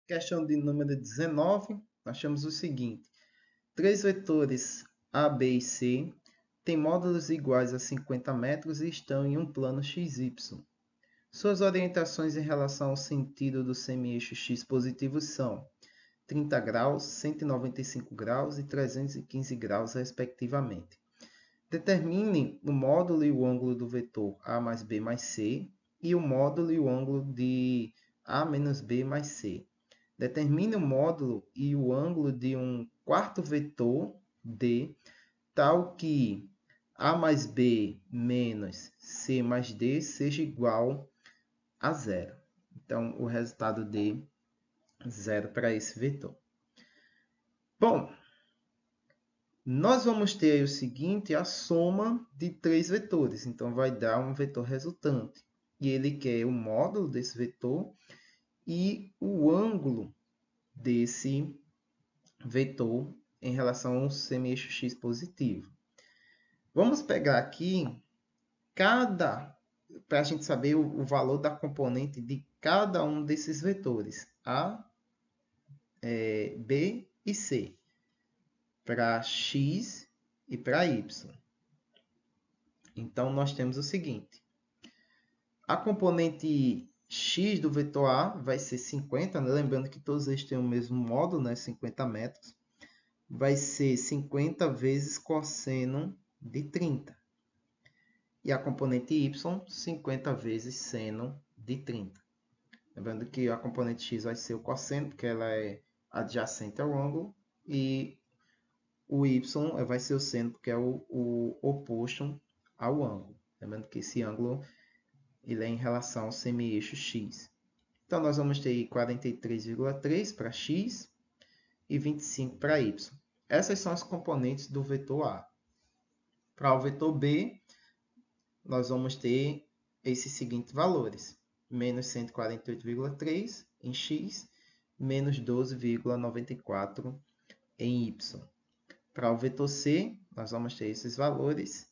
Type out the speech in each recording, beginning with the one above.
Questão de número 19, nós temos o seguinte. Três vetores A, B e C têm módulos iguais a 50 metros e estão em um plano XY. Suas orientações em relação ao sentido do semi-eixo x positivo são 30 graus, 195 graus e 315 graus, respectivamente. Determine o módulo e o ângulo do vetor A mais B mais C e o módulo e o ângulo de A menos B mais C. Determine o módulo e o ângulo de um quarto vetor D, tal que A mais B menos C mais D seja igual a zero. Então, o resultado D, zero para esse vetor. Bom, nós vamos ter aí o seguinte, a soma de três vetores. Então, vai dar um vetor resultante. E ele quer o módulo desse vetor e o ângulo desse vetor em relação ao semi-eixo x positivo. Vamos pegar aqui para a gente saber o valor da componente de cada um desses vetores, A, B e C, para x e para y. Então, nós temos o seguinte. A componente x do vetor A vai ser 50, né? Lembrando que todos eles têm o mesmo módulo, né? 50 metros. Vai ser 50 vezes cosseno de 30. E a componente y, 50 vezes seno de 30. Lembrando que a componente x vai ser o cosseno, porque ela é adjacente ao ângulo, e o y vai ser o seno, porque é o oposto ao ângulo. Lembrando que esse ângulo ele é em relação ao semi-eixo x. Então, nós vamos ter 43,3 para x e 25 para y. Essas são as componentes do vetor A. Para o vetor B, nós vamos ter esses seguintes valores. Menos 148,3 em x, menos 12,94 em y. Para o vetor C, nós vamos ter esses valores.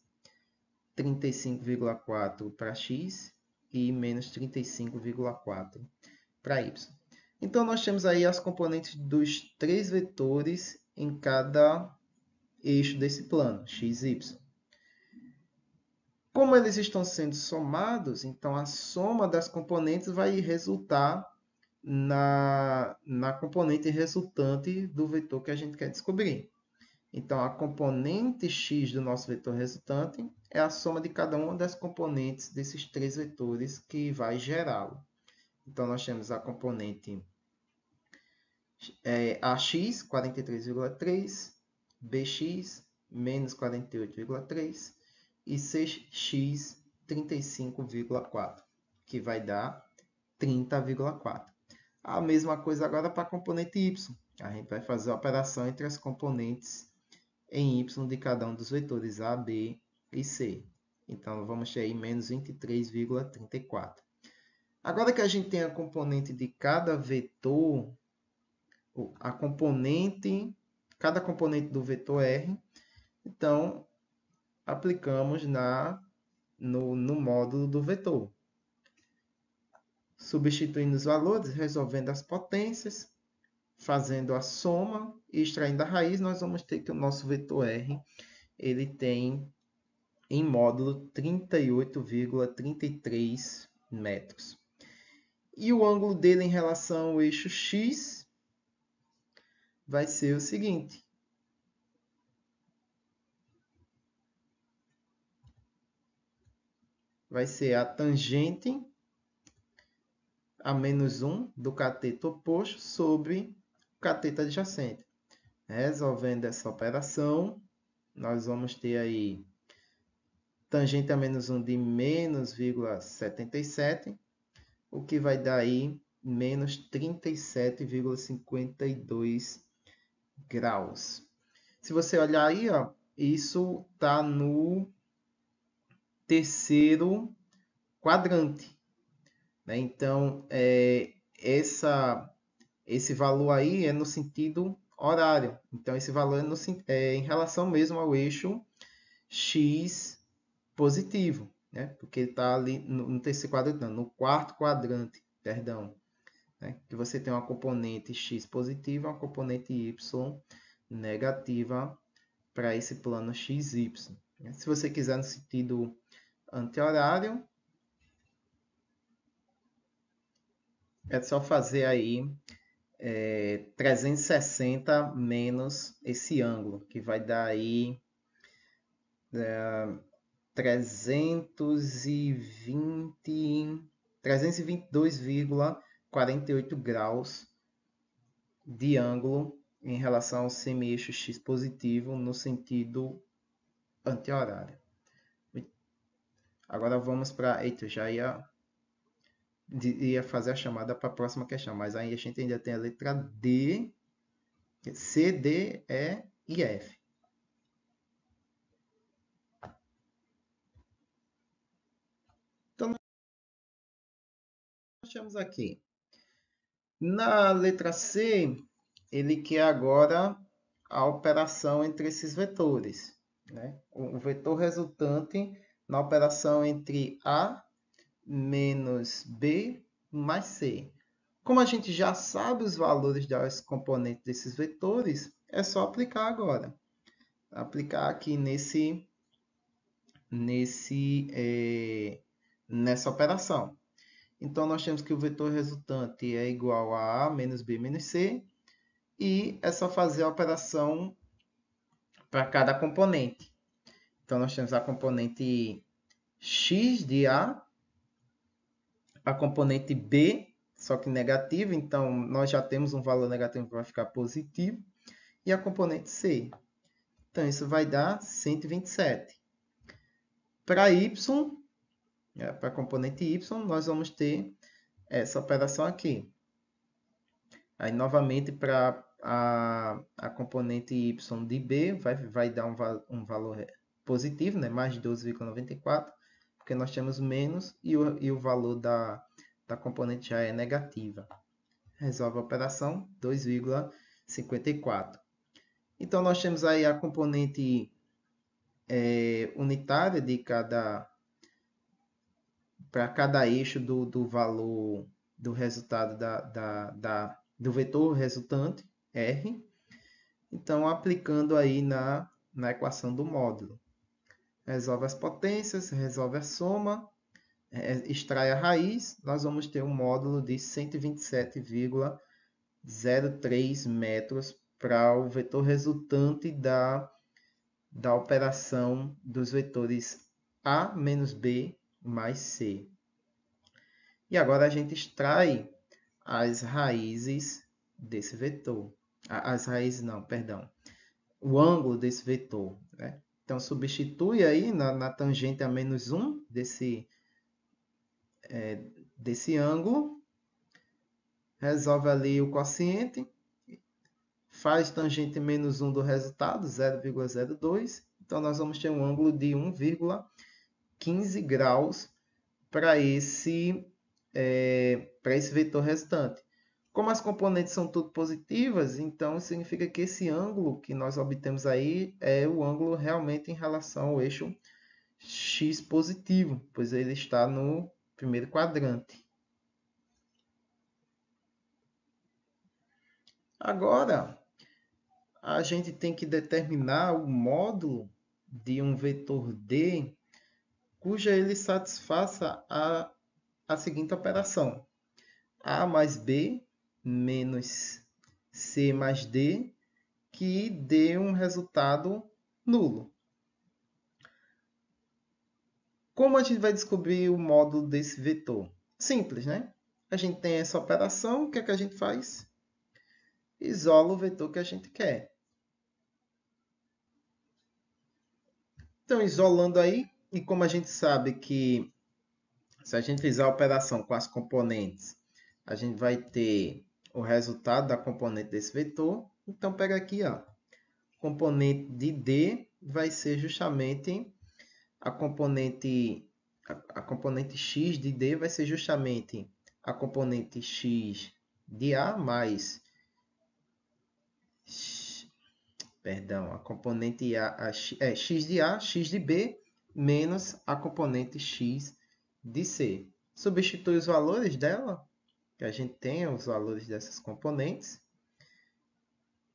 35,4 para x e menos 35,4 para y. Então, nós temos aí as componentes dos três vetores em cada eixo desse plano, x e y. Como eles estão sendo somados, então a soma das componentes vai resultar na componente resultante do vetor que a gente quer descobrir. Então, a componente x do nosso vetor resultante é a soma de cada uma das componentes desses três vetores que vai gerá-lo. Então, nós temos a componente AX, 43,3, BX, menos 48,3 e CX, 35,4, que vai dar 30,4. A mesma coisa agora para a componente Y. A gente vai fazer a operação entre as componentes em y de cada um dos vetores A, B e C. Então, vamos ter aí menos 23,34. Agora que a gente tem a componente de cada vetor, cada componente do vetor R, então, aplicamos no módulo do vetor. Substituindo os valores, resolvendo as potências, fazendo a soma e extraindo a raiz, nós vamos ter que o nosso vetor R ele tem em módulo 38,33 metros. E o ângulo dele em relação ao eixo X vai ser o seguinte. Vai ser a tangente a menos 1 do cateto oposto sobre o cateto adjacente. Resolvendo essa operação, nós vamos ter aí tangente a menos 1 de menos 0,77, o que vai dar aí menos 37,52 graus. Se você olhar aí, ó, isso está no terceiro quadrante, né? Então, esse valor aí é no sentido horário. Então, esse valor é em relação mesmo ao eixo x positivo, né? Porque ele está ali no terceiro quadrante, não, no quarto quadrante, perdão. né? Que você tem uma componente x positiva e uma componente y negativa para esse plano xy. Se você quiser no sentido anti-horário, é só fazer aí 360 menos esse ângulo, que vai dar aí 322,48 graus de ângulo em relação ao semi-eixo x positivo no sentido anti-horário. Agora vamos para... Eita, eu já ia fazer a chamada para a próxima questão, mas aí a gente ainda tem a letra D, C, D, E e F. Então, nós temos aqui. Na letra C, ele quer agora a operação entre esses vetores, né? O vetor resultante na operação entre A menos B mais C. Como a gente já sabe os valores das componentes desses vetores, é só aplicar agora. Aplicar aqui nessa operação. Então, nós temos que o vetor resultante é igual a menos B menos C. E é só fazer a operação para cada componente. Então, nós temos a componente x de A, a componente B, só que negativa. Então, nós já temos um valor negativo que vai ficar positivo. E a componente C. Então, isso vai dar 127. Para y, para a componente y, nós vamos ter essa operação aqui. Aí, novamente, para a componente y de b, vai dar um valor positivo, né? Mais 12,94, porque nós temos menos e o valor da componente já é negativa. Resolve a operação, 2,54. Então, nós temos aí a componente unitária de para cada eixo do valor do resultado do vetor resultante, R. Então, aplicando aí na equação do módulo. Resolve as potências, resolve a soma, extrai a raiz, nós vamos ter um módulo de 127,03 metros para o vetor resultante da operação dos vetores A menos B mais C. E agora a gente extrai as raízes desse vetor. As raízes não, perdão. O ângulo desse vetor, né? Então, substitui aí na tangente a menos 1 desse ângulo. Resolve ali o quociente. Faz tangente menos 1 do resultado, 0,02. Então, nós vamos ter um ângulo de 1,15 graus para esse vetor resultante. Como as componentes são tudo positivas, então significa que esse ângulo que nós obtemos aí é o ângulo realmente em relação ao eixo x positivo, pois ele está no primeiro quadrante. Agora, a gente tem que determinar o módulo de um vetor D cuja ele satisfaça a seguinte operação. A mais B menos C mais D, que dê um resultado nulo. Como a gente vai descobrir o módulo desse vetor? Simples, né? A gente tem essa operação, o que é que a gente faz? Isola o vetor que a gente quer. Então, isolando aí, e como a gente sabe que se a gente fizer a operação com as componentes, a gente vai ter o resultado da componente desse vetor. Então, pega aqui, ó, componente de D vai ser justamente a componente x de D vai ser justamente a componente x de A mais a componente x de A, x de B menos a componente x de C. Substitui os valores dela, que a gente tenha os valores dessas componentes.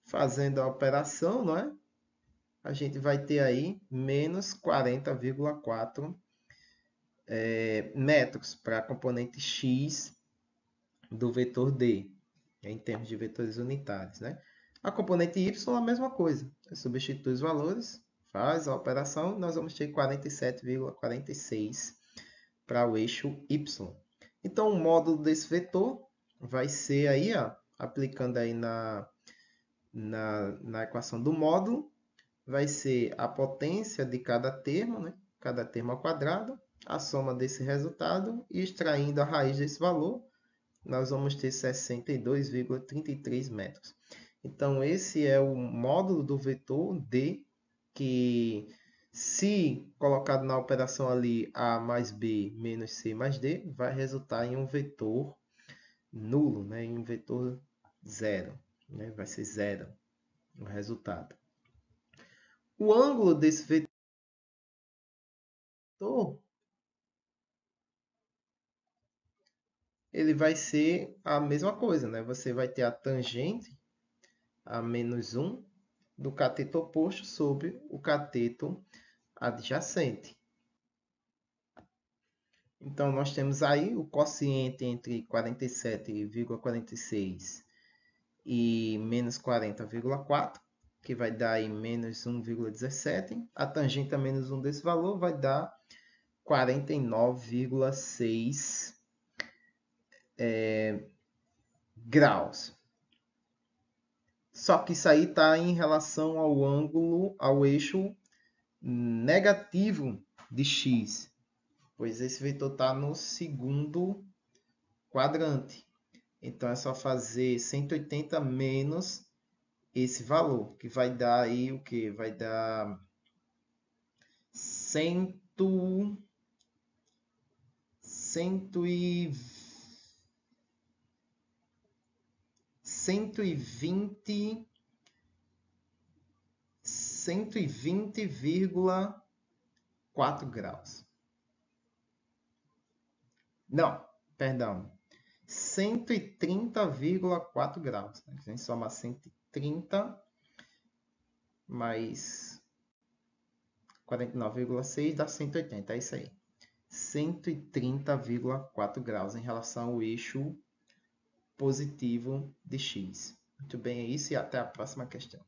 Fazendo a operação, não é? A gente vai ter aí menos 40,4 metros para a componente x do vetor D, em termos de vetores unitários, né? A componente y é a mesma coisa. Você substitui os valores, faz a operação, nós vamos ter 47,46 para o eixo y. Então, o módulo desse vetor vai ser aí, ó, aplicando aí na equação do módulo, vai ser a potência de cada termo, né? Cada termo ao quadrado, a soma desse resultado e extraindo a raiz desse valor, nós vamos ter 62,33 metros. Então, esse é o módulo do vetor D, que se colocado na operação ali A mais B menos C mais D, vai resultar em um vetor nulo, né? Em um vetor zero. Né? Vai ser zero o resultado. O ângulo desse vetor ele vai ser a mesma coisa, né? Você vai ter a tangente a menos 1 do cateto oposto sobre o cateto adjacente. Então, nós temos aí o quociente entre 47,46 e menos 40,4, que vai dar aí menos 1,17. A tangente a menos 1 desse valor vai dar 49,6 graus. Só que isso aí está em relação ao ângulo, ao eixo negativo de x, pois esse vetor está no segundo quadrante. Então, é só fazer 180 menos esse valor, que vai dar aí o quê? Vai dar 120 120,4 graus. Não, perdão. 130,4 graus. A gente soma 130 mais 49,6 dá 180. É isso aí. 130,4 graus em relação ao eixo positivo de x. Muito bem, é isso e até a próxima questão.